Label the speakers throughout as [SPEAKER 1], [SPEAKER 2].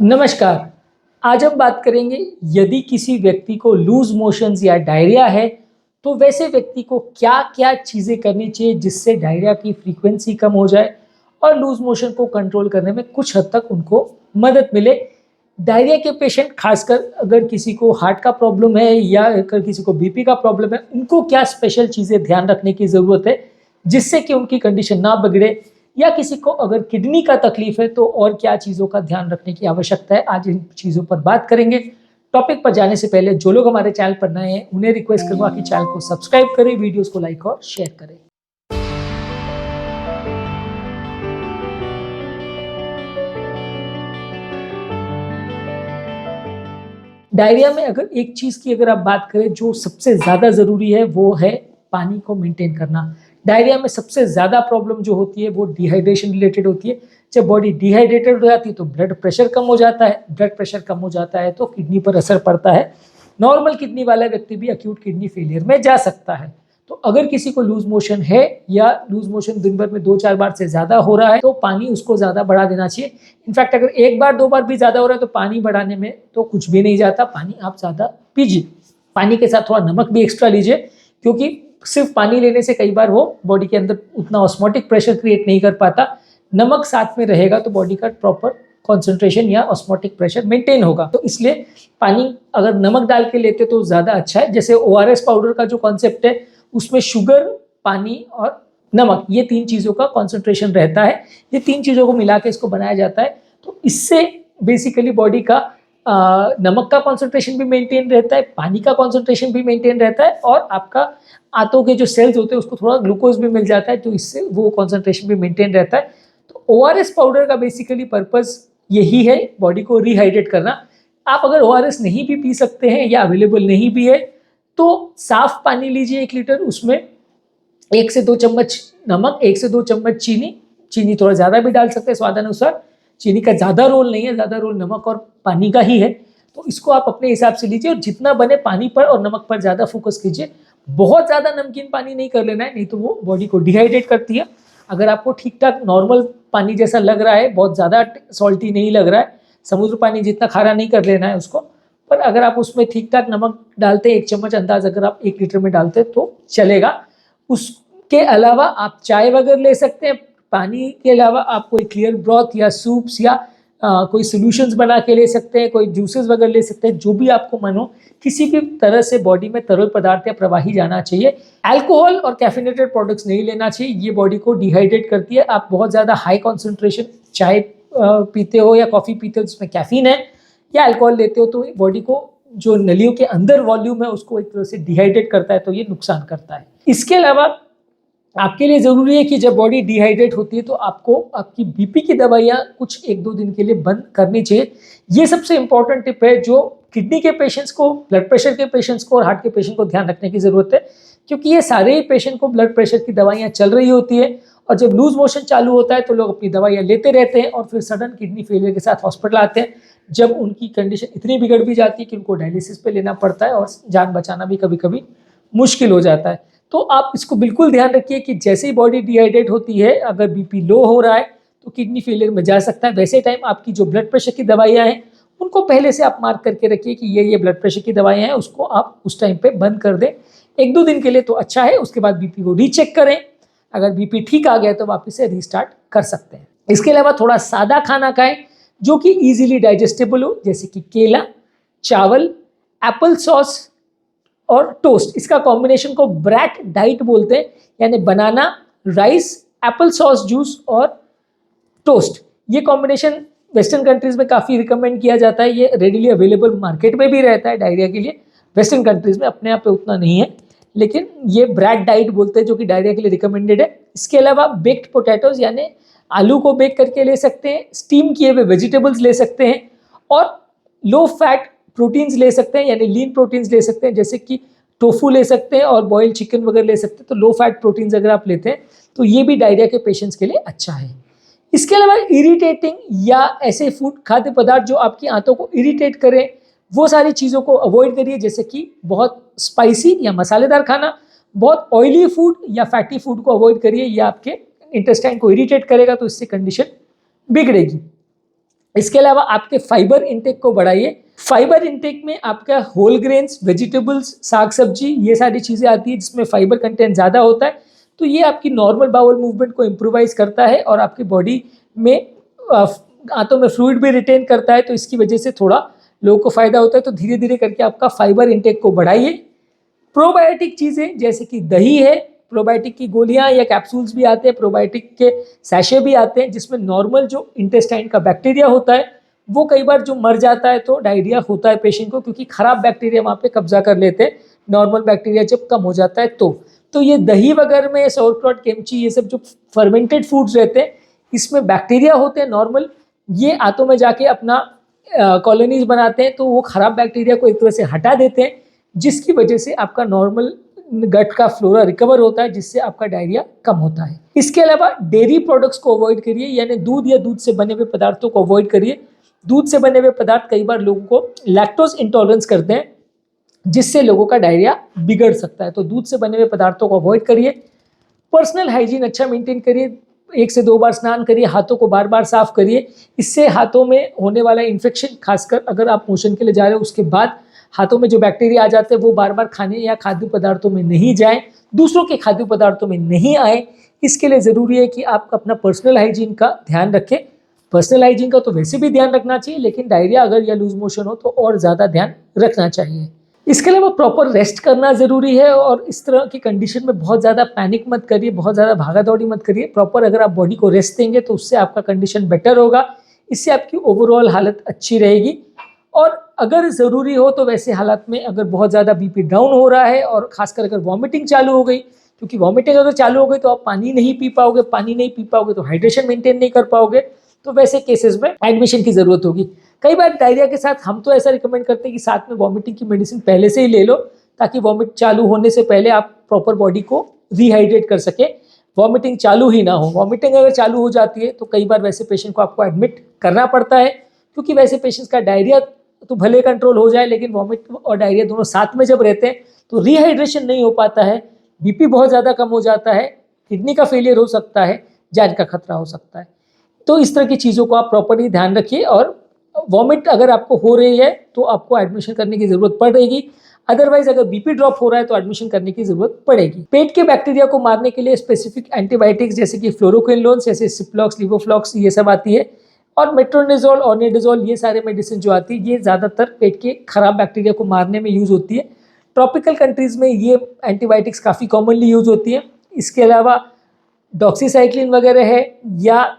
[SPEAKER 1] नमस्कार। आज हम बात करेंगे यदि किसी व्यक्ति को लूज मोशंस या डायरिया है तो वैसे व्यक्ति को क्या क्या चीज़ें करनी चाहिए जिससे डायरिया की फ्रीक्वेंसी कम हो जाए और लूज मोशन को कंट्रोल करने में कुछ हद तक उनको मदद मिले। डायरिया के पेशेंट, खासकर अगर किसी को हार्ट का प्रॉब्लम है या अगर किसी को बीपी का प्रॉब्लम है, उनको क्या स्पेशल चीज़ें ध्यान रखने की ज़रूरत है जिससे कि उनकी कंडीशन ना बिगड़े, या किसी को अगर किडनी का तकलीफ है तो और क्या चीज़ों का ध्यान रखने की आवश्यकता है। आज इन चीज़ों पर बात करेंगे। टॉपिक पर जाने से पहले जो लोग हमारे चैनल पर नए हैं उन्हें रिक्वेस्ट करूंगा कि चैनल को सब्सक्राइब करें, वीडियोस को लाइक और शेयर करें। डायरिया में अगर एक चीज़ की अगर आप बात करें जो सबसे ज़्यादा ज़रूरी है वो है पानी को मेंटेन करना। डायरिया में सबसे ज़्यादा प्रॉब्लम जो होती है वो डिहाइड्रेशन रिलेटेड होती है। जब बॉडी डिहाइड्रेटेड हो जाती है तो ब्लड प्रेशर कम हो जाता है, ब्लड प्रेशर कम हो जाता है तो किडनी पर असर पड़ता है। नॉर्मल किडनी वाला व्यक्ति भी अक्यूट किडनी फेलियर में जा सकता है। तो अगर किसी को लूज मोशन है या लूज मोशन दिन भर में 2-4 बार से ज़्यादा हो रहा है तो पानी उसको ज़्यादा बढ़ा देना चाहिए। इनफैक्ट अगर 1 बार 2 बार भी ज़्यादा हो रहा है तो पानी बढ़ाने में तो कुछ भी नहीं जाता, पानी आप ज़्यादा पीजिए। पानी के साथ थोड़ा नमक भी एक्स्ट्रा लीजिए, क्योंकि सिर्फ पानी लेने से कई बार वो बॉडी के अंदर उतना ऑस्मोटिक प्रेशर क्रिएट नहीं कर पाता। नमक साथ में रहेगा तो बॉडी का प्रॉपर कॉन्सेंट्रेशन या ऑस्मोटिक प्रेशर मेंटेन होगा। तो इसलिए पानी अगर नमक डाल के लेते तो ज़्यादा अच्छा है। जैसे ORS पाउडर का जो कॉन्सेप्ट है उसमें शुगर, पानी और नमक, ये 3 चीज़ों का कॉन्सेंट्रेशन रहता है। ये 3 चीज़ों को मिला के इसको बनाया जाता है। तो इससे बेसिकली बॉडी का नमक का कॉन्सेंट्रेशन भी मेंटेन रहता है, पानी का कॉन्सेंट्रेशन भी मेंटेन रहता है और आपका आंतों के जो सेल्स होते हैं उसको थोड़ा ग्लूकोज भी मिल जाता है, तो इससे वो कॉन्सेंट्रेशन भी मेंटेन रहता है। तो ORS पाउडर का बेसिकली पर्पस यही है, बॉडी को रिहाइड्रेट करना। आप अगर ORS नहीं भी पी सकते हैं या अवेलेबल नहीं भी है तो साफ पानी लीजिए 1 लीटर, उसमें 1 से 2 चम्मच नमक, 1 से 2 चम्मच चीनी, चीनी थोड़ा ज़्यादा भी डाल सकते हैं स्वादानुसार। चीनी का ज़्यादा रोल नहीं है, ज़्यादा रोल नमक और पानी का ही है। तो इसको आप अपने हिसाब से लीजिए और जितना बने पानी पर और नमक पर ज़्यादा फोकस कीजिए। बहुत ज़्यादा नमकीन पानी नहीं कर लेना है, नहीं तो वो बॉडी को डिहाइड्रेट करती है। अगर आपको ठीक ठाक नॉर्मल पानी जैसा लग रहा है, बहुत ज़्यादा सॉल्टी नहीं लग रहा है, समुद्र पानी जितना खारा नहीं कर लेना है उसको, पर अगर आप उसमें ठीक ठाक नमक डालते हैं, 1 चम्मच अंदाज अगर आप 1 लीटर में डालते हैं तो चलेगा। उसके अलावा आप चाय वगैरह ले सकते हैं। पानी के अलावा आप कोई क्लियर ब्रॉथ या सूप्स या कोई सॉल्यूशंस बना के ले सकते हैं, कोई जूसेस वगैरह ले सकते हैं, जो भी आपको मन हो। किसी भी तरह से बॉडी में तरल पदार्थ या प्रवाही जाना चाहिए। अल्कोहल और कैफिनेटेड प्रोडक्ट्स नहीं लेना चाहिए, ये बॉडी को डिहाइड्रेट करती है। आप बहुत ज़्यादा हाई कॉन्सेंट्रेशन चाय पीते हो या कॉफ़ी पीते हो जिसमें कैफीन है, या अल्कोहल लेते हो तो बॉडी को जो नलियों के अंदर वॉल्यूम है उसको एक तरह से डिहाइड्रेट करता है, तो ये नुकसान करता है। इसके अलावा आपके लिए ज़रूरी है कि जब बॉडी डिहाइड्रेट होती है तो आपको आपकी बीपी की दवाइयाँ कुछ 1-2 दिन के लिए बंद करनी चाहिए। ये सबसे इंपॉर्टेंट टिप है जो किडनी के पेशेंट्स को, ब्लड प्रेशर के पेशेंट्स को और हार्ट के पेशेंट को ध्यान रखने की ज़रूरत है, क्योंकि ये सारे ही पेशेंट को ब्लड प्रेशर की दवाइयाँ चल रही होती है और जब लूज मोशन चालू होता है तो लोग अपनी दवाइयाँ लेते रहते हैं और फिर सडन किडनी फेलियर के साथ हॉस्पिटल आते हैं, जब उनकी कंडीशन इतनी बिगड़ भी जाती है कि उनको डायलिसिस पे लेना पड़ता है और जान बचाना भी कभी कभी मुश्किल हो जाता है। तो आप इसको बिल्कुल ध्यान रखिए कि जैसे ही बॉडी डिहाइड्रेट होती है, अगर बीपी लो हो रहा है तो किडनी फेलियर में जा सकता है। वैसे टाइम आपकी जो ब्लड प्रेशर की दवाइयाँ हैं उनको पहले से आप मार्क करके रखिए कि ये ब्लड प्रेशर की दवाइयाँ हैं, उसको आप उस टाइम पे बंद कर दें 1-2 दिन के लिए तो अच्छा है। उसके बाद बीपी को रीचेक करें, अगर बीपी ठीक आ गया तो वापस से रीस्टार्ट कर सकते हैं। इसके अलावा थोड़ा सादा खाना खाएं जो कि इजीली डाइजेस्टेबल हो, जैसे कि केला, चावल, एप्पल सॉस और टोस्ट। इसका कॉम्बिनेशन को ब्रैट डाइट बोलते हैं, यानी बनाना, राइस, एप्पल सॉस जूस और टोस्ट। ये कॉम्बिनेशन वेस्टर्न कंट्रीज़ में काफ़ी रिकमेंड किया जाता है। ये रेडिली अवेलेबल मार्केट में भी रहता है डायरिया के लिए। वेस्टर्न कंट्रीज़ में अपने आप पे उतना नहीं है, लेकिन ये ब्रैट डाइट बोलते हैं जो कि डायरिया के लिए रिकमेंडेड है। इसके अलावा बेक्ड पोटैटोज यानी आलू को बेक करके ले सकते हैं, स्टीम किए हुए वेजिटेबल्स ले सकते हैं और लो फैट प्रोटीन्स ले सकते हैं, यानी लीन प्रोटीन्स ले सकते हैं, जैसे कि टोफू ले सकते हैं और बॉइल्ड चिकन वगैरह ले सकते हैं। तो लो फैट प्रोटीन्स अगर आप लेते हैं तो ये भी डायरिया के पेशेंट्स के लिए अच्छा है। इसके अलावा इरिटेटिंग या ऐसे फूड, खाद्य पदार्थ जो आपकी आंतों को इरिटेट करें, वो सारी चीज़ों को अवॉइड करिए, जैसे कि बहुत स्पाइसी या मसालेदार खाना, बहुत ऑयली फूड या फैटी फूड को अवॉइड करिए। ये आपके इंटेस्टाइन को इरिटेट करेगा तो इससे कंडीशन बिगड़ेगी। इसके अलावा आपके फाइबर इंटेक को बढ़ाइए। फाइबर इंटेक में आपका होल ग्रेन्स, वेजिटेबल्स, साग सब्जी, ये सारी चीज़ें आती है जिसमें फाइबर कंटेंट ज़्यादा होता है। तो ये आपकी नॉर्मल बाउल मूवमेंट को इम्प्रोवाइज करता है और आपकी बॉडी में आंतों में फ्लूइड भी रिटेन करता है, तो इसकी वजह से थोड़ा लोगों को फायदा होता है। तो धीरे धीरे करके आपका फाइबर इंटेक को बढ़ाइए। प्रोबायोटिक चीज़ें जैसे कि दही है, प्रोबायोटिक की गोलियां या कैप्सूल्स भी आते हैं, प्रोबायोटिक के सैशे भी आते हैं जिसमें नॉर्मल जो इंटेस्टाइन का बैक्टीरिया होता है वो कई बार जो मर जाता है तो डायरिया होता है पेशेंट को, क्योंकि खराब बैक्टीरिया वहाँ पे कब्जा कर लेते हैं। नॉर्मल बैक्टीरिया जब कम हो जाता है तो ये दही वगैरह में सौरक्रॉट, किमची, ये सब जो फर्मेंटेड फूड्स रहते हैं इसमें बैक्टीरिया होते हैं नॉर्मल, ये आंतों में जाके अपना कॉलोनीज बनाते हैं, तो वो खराब बैक्टीरिया को एक तरह से हटा देते हैं, जिसकी वजह से आपका नॉर्मल गट का फ्लोरा रिकवर होता है, जिससे आपका डायरिया कम होता है। इसके अलावा डेयरी प्रोडक्ट्स को अवॉइड करिए, यानी दूध या दूध से बने हुए पदार्थों को अवॉइड करिए। दूध से बने हुए पदार्थ कई बार लोगों को लैक्टोज इंटॉलरेंस करते हैं, जिससे लोगों का डायरिया बिगड़ सकता है। तो दूध से बने हुए पदार्थों को अवॉइड करिए। पर्सनल हाइजीन अच्छा मेंटेन करिए, 1 से 2 बार स्नान करिए, हाथों को बार बार साफ करिए। इससे हाथों में होने वाला इन्फेक्शन, खासकर अगर आप मोशन के लिए जा रहे हो उसके बाद हाथों में जो बैक्टीरिया आ जाते हैं वो बार बार खाने या खाद्य पदार्थों में नहीं जाएं, दूसरों के खाद्य पदार्थों में नहीं आए। इसके लिए ज़रूरी है कि आप अपना पर्सनल हाइजीन का ध्यान रखें। पर्सनल हाइजीन का तो वैसे भी ध्यान रखना चाहिए, लेकिन डायरिया अगर या लूज मोशन हो तो और ज़्यादा ध्यान रखना चाहिए। इसके अलावा प्रॉपर रेस्ट करना ज़रूरी है, और इस तरह की कंडीशन में बहुत ज़्यादा पैनिक मत करिए, बहुत ज़्यादा भागा दौड़ी मत करिए। प्रॉपर अगर आप बॉडी को रेस्ट देंगे तो उससे आपका कंडीशन बेटर होगा, इससे आपकी ओवरऑल हालत अच्छी रहेगी। और अगर ज़रूरी हो तो वैसे हालात में अगर बहुत ज़्यादा बीपी डाउन हो रहा है और खासकर अगर वॉमिटिंग चालू हो गई, क्योंकि वॉमिटिंग अगर चालू हो गई तो आप पानी नहीं पी पाओगे, पानी नहीं पी पाओगे तो हाइड्रेशन मेंटेन नहीं कर पाओगे, तो वैसे केसेस में एडमिशन की ज़रूरत होगी। कई बार डायरिया के साथ हम तो ऐसा रिकमेंड करते हैं कि साथ में वॉमिटिंग की मेडिसिन पहले से ही ले लो, ताकि वॉमिट चालू होने से पहले आप प्रॉपर बॉडी को रिहाइड्रेट कर सके, वॉमिटिंग चालू ही ना हो। वॉमिटिंग अगर चालू हो जाती है तो कई बार वैसे पेशेंट को आपको एडमिट करना पड़ता है, क्योंकि वैसे पेशेंट्स का डायरिया तो भले कंट्रोल हो जाए, लेकिन वॉमिट और डायरिया दोनों साथ में जब रहते हैं तो रिहाइड्रेशन नहीं हो पाता है, बीपी बहुत ज़्यादा कम हो जाता है, किडनी का फेलियर हो सकता है, जान का खतरा हो सकता है। तो इस तरह की चीज़ों को आप प्रॉपर्ली ध्यान रखिए, और वॉमिट अगर आपको हो रही है तो आपको एडमिशन करने की ज़रूरत पड़ेगी। अदरवाइज अगर बीपी ड्रॉप हो रहा है तो एडमिशन करने की ज़रूरत पड़ेगी। पेट के बैक्टीरिया को मारने के लिए स्पेसिफिक एंटीबायोटिक्स जैसे कि फ्लोरोक्विनोलोन, जैसे सिप्लॉक्स, लिवोफ्लॉक्स, ये सब आती है, और मेट्रोनिजोल, ऑर्निडाजोल, ये सारे मेडिसिन जो आती है ये ज़्यादातर पेट के खराब बैक्टीरिया को मारने में यूज़ होती है। ट्रॉपिकल कंट्रीज़ में ये एंटीबायोटिक्स काफ़ी कॉमनली यूज़ होती है। इसके अलावा डॉक्सीसाइक्लिन वगैरह है, या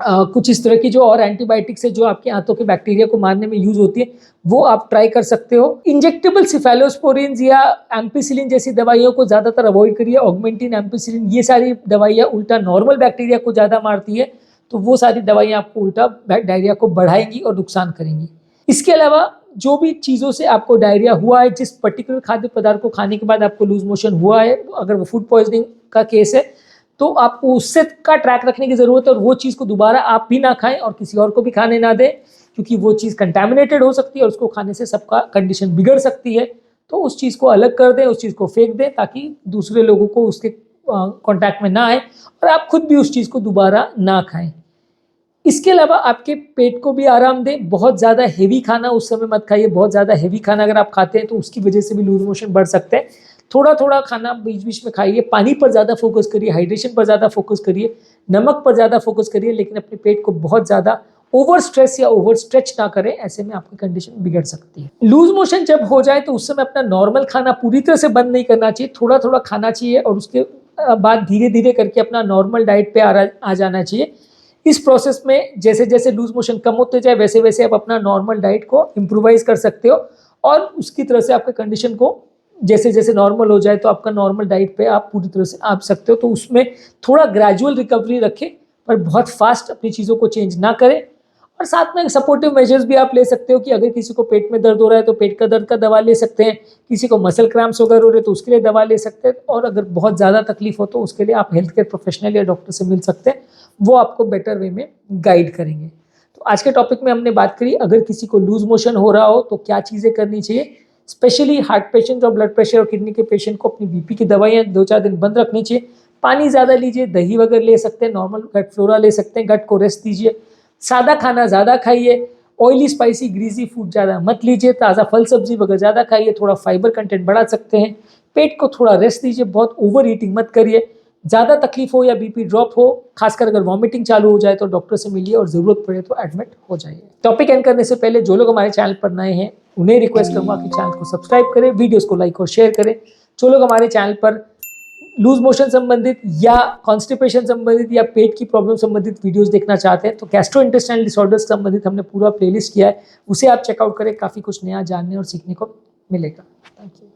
[SPEAKER 1] कुछ इस तरह की जो और एंटीबायोटिक्स है जो आपके आंतों के बैक्टीरिया को मारने में यूज होती है, वो आप ट्राई कर सकते हो। इंजेक्टेबल सिफेलोस्पोरिन्स या एम्पिसिलिन जैसी दवाइयों को ज़्यादातर अवॉइड करिए। ऑगमेंटिन, एम्पिसिलिन, ये सारी दवाइयाँ उल्टा नॉर्मल बैक्टीरिया को ज़्यादा मारती है, तो वो सारी दवाइयाँ आपको उल्टा डायरिया को बढ़ाएंगी और नुकसान करेंगी। इसके अलावा जो भी चीज़ों से आपको डायरिया हुआ है, जिस पर्टिकुलर खाद्य पदार्थ को खाने के बाद आपको लूज मोशन हुआ है, अगर वो फूड पॉइजनिंग का केस है तो आपको उससे का ट्रैक रखने की ज़रूरत है, और वो चीज़ को दोबारा आप भी ना खाएं और किसी और को भी खाने ना दें, क्योंकि वो चीज़ कंटैमिनेटेड हो सकती है और उसको खाने से सबका कंडीशन बिगड़ सकती है। तो उस चीज़ को अलग कर दें, उस चीज़ को फेंक दें, ताकि दूसरे लोगों को उसके कॉन्टैक्ट में ना आए और आप खुद भी उस चीज़ को दोबारा ना खाएं। इसके अलावा आपके पेट को भी आराम दें। बहुत ज़्यादा हेवी खाना उस समय मत खाइए। बहुत ज़्यादा हेवी खाना अगर आप खाते हैं तो उसकी वजह से भी लूज मोशन बढ़ सकते हैं। थोड़ा थोड़ा खाना बीच बीच में खाइए। पानी पर ज़्यादा फोकस करिए, हाइड्रेशन पर ज़्यादा फोकस करिए, नमक पर ज़्यादा फोकस करिए, लेकिन अपने पेट को बहुत ज़्यादा ओवर स्ट्रेस या ओवर स्ट्रेच ना करें, ऐसे में आपकी कंडीशन बिगड़ सकती है। लूज मोशन जब हो जाए तो उस समय अपना नॉर्मल खाना पूरी तरह से बंद नहीं करना चाहिए, थोड़ा थोड़ा खाना चाहिए और उसके बाद धीरे धीरे करके अपना नॉर्मल डाइट पे आ जाना चाहिए। इस प्रोसेस में जैसे जैसे लूज मोशन कम होते जाए वैसे वैसे आप अपना नॉर्मल डाइट को इम्प्रोवाइज कर सकते हो, और उसकी तरह से आपके कंडीशन को जैसे जैसे नॉर्मल हो जाए तो आपका नॉर्मल डाइट पे आप पूरी तरह से आ सकते हो। तो उसमें थोड़ा ग्रेजुअल रिकवरी रखें, पर बहुत फास्ट अपनी चीज़ों को चेंज ना करें। और साथ में सपोर्टिव मेजर्स भी आप ले सकते हो कि अगर किसी को पेट में दर्द हो रहा है तो पेट का दर्द का दवा ले सकते हैं, किसी को मसल क्रैम्प्स वगैरह हो रहे तो उसके लिए दवा ले सकते हैं, और अगर बहुत ज़्यादा तकलीफ हो तो उसके लिए आप हेल्थ केयर प्रोफेशनल या डॉक्टर से मिल सकते हैं, वो आपको बेटर वे में गाइड करेंगे। तो आज के टॉपिक में हमने बात करी, अगर किसी को लूज मोशन हो रहा हो तो क्या चीज़ें करनी चाहिए। स्पेशली हार्ट पेशेंट और ब्लड प्रेशर और किडनी के पेशेंट को अपनी बीपी की दवाइयाँ 2-4 दिन बंद रखनी चाहिए। पानी ज़्यादा लीजिए, दही वगैरह ले सकते हैं, नॉर्मल गट फ्लोरा ले सकते हैं, गट को रेस्ट दीजिए। सादा खाना ज़्यादा खाइए, ऑयली स्पाइसी ग्रीसी फूड ज़्यादा मत लीजिए, ताज़ा फल सब्जी वगैरह ज़्यादा खाइए, थोड़ा फाइबर कंटेंट बढ़ा सकते हैं, पेट को थोड़ा रेस्ट दीजिए, बहुत ओवर ईटिंग मत करिए, ज़्यादा तकलीफ हो या बीपी ड्रॉप हो, खासकर अगर वॉमिटिंग चालू हो जाए तो डॉक्टर से मिलिए और ज़रूरत पड़े तो एडमिट हो जाइए। टॉपिक एंड करने से पहले जो लोग हमारे चैनल पर नए हैं उन्हें रिक्वेस्ट करूँगा कि चैनल को सब्सक्राइब करें, वीडियोज़ को लाइक और शेयर करें। जो लोग हमारे चैनल पर लूज मोशन संबंधित या कॉन्स्टिपेशन संबंधित या पेट की प्रॉब्लम संबंधित वीडियोस देखना चाहते हैं तो गैस्ट्रोइंटेस्टाइनल डिसऑर्डर्स संबंधित हमने पूरा प्लेलिस्ट किया है, उसे आप चेकआउट करें, काफ़ी कुछ नया जानने और सीखने को मिलेगा। Thank you.